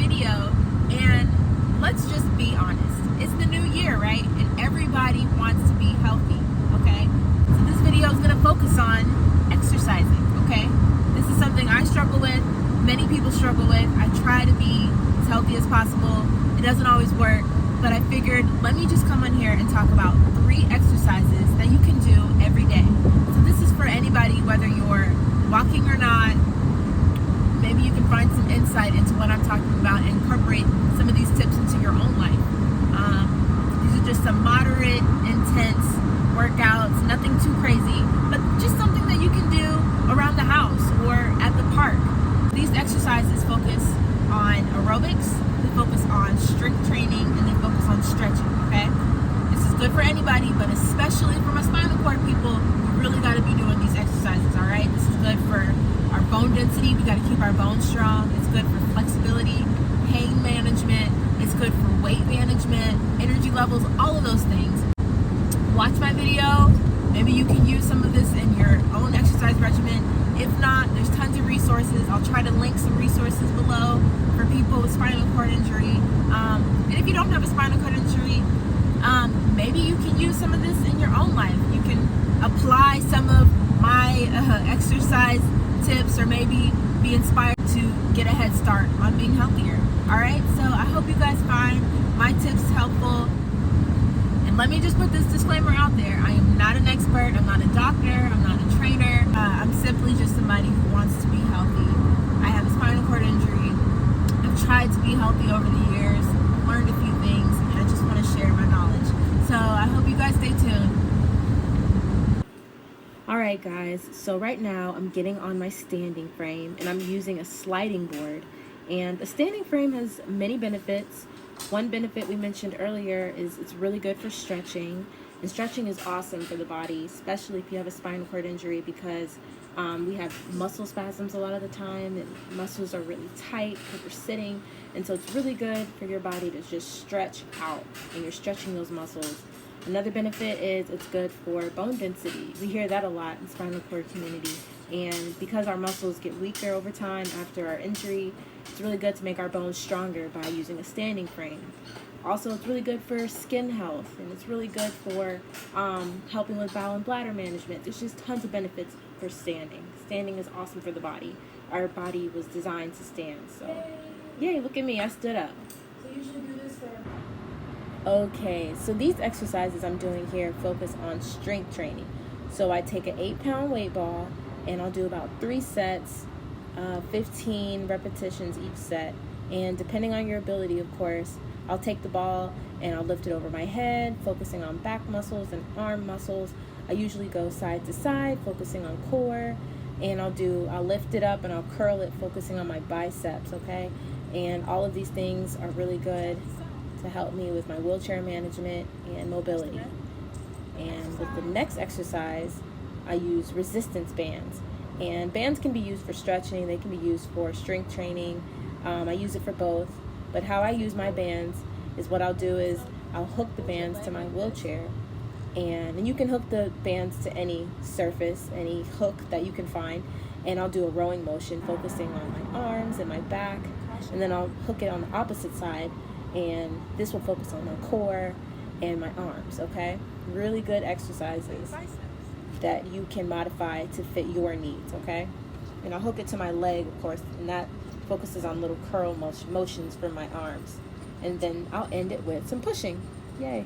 video, and let's just be honest. It's the new year, right? And everybody wants to be healthy, okay? So this video is going to focus on exercising, okay? This is something I struggle with, many people struggle with. I try to be as healthy as possible. It doesn't always work, but I figured let me just come on here and talk about 3 exercises that you can do every day. So this is for anybody, whether you're walking or not. Maybe you can find some insight into what I'm talking about and incorporate some of these tips into your own life. These are just some moderate, intense workouts, nothing too crazy, but just something that you can do around the house or at the park. These exercises focus on aerobics, they focus on strength training, and they focus on stretching, okay? This is good for anybody, but especially for my spinal cord people, we really got to be doing these exercises, all right? This is good for our bone density. We got to keep our bones strong. It's good for flexibility, pain management. It's good for weight management, energy levels, all of those things. Watch my video. Maybe you can use some of this in your own exercise regimen. If not, there's tons of resources. I'll try to link some resources below for people with spinal cord injury. And if you don't have a spinal cord injury, maybe you can use some of this in your own life. You can apply some of my exercise tips, or maybe be inspired to get a head start on being healthier. All right, so I hope you guys find my tips helpful. And let me just put this disclaimer out there. I am not an expert. I'm not a doctor. I'm not a trainer. I'm simply just somebody who wants to be healthy. I have a spinal cord injury. I've tried to be healthy over the years, learned a few things, and I just want to share my knowledge. So I hope you guys stay tuned. Alright guys, so right now I'm getting on my standing frame and I'm using a sliding board. And a standing frame has many benefits. One benefit we mentioned earlier is it's really good for stretching. And stretching is awesome for the body, especially if you have a spinal cord injury, because we have muscle spasms a lot of the time and muscles are really tight because we're sitting. And so it's really good for your body to just stretch out and you're stretching those muscles. Another benefit is it's good for bone density. We hear that a lot in the spinal cord community. And because our muscles get weaker over time after our injury, it's really good to make our bones stronger by using a standing frame. Also, it's really good for skin health, and it's really good for helping with bowel and bladder management. There's just tons of benefits for standing. Standing is awesome for the body. Our body was designed to stand. So, yay, look at me, I stood up. So you should do this for... Okay, so these exercises I'm doing here focus on strength training. So I take an 8-pound weight ball and I'll do about 3 sets, 15 repetitions each set. And depending on your ability, of course, I'll take the ball and I'll lift it over my head, focusing on back muscles and arm muscles. I usually go side to side, focusing on core. And I'll lift it up and I'll curl it, focusing on my biceps, okay? And all of these things are really good to help me with my wheelchair management and mobility. And with the next exercise, I use resistance bands. And bands can be used for stretching, they can be used for strength training. I use it for both. But how I use my bands is what I'll do is I'll hook the bands to my wheelchair. And you can hook the bands to any surface, any hook that you can find. And I'll do a rowing motion, focusing on my arms and my back. And then I'll hook it on the opposite side. And this will focus on my core and my arms, okay? Really good exercises that you can modify to fit your needs, okay? And I'll hook it to my leg, of course, and that focuses on little curl motions for my arms. And then I'll end it with some pushing. Yay.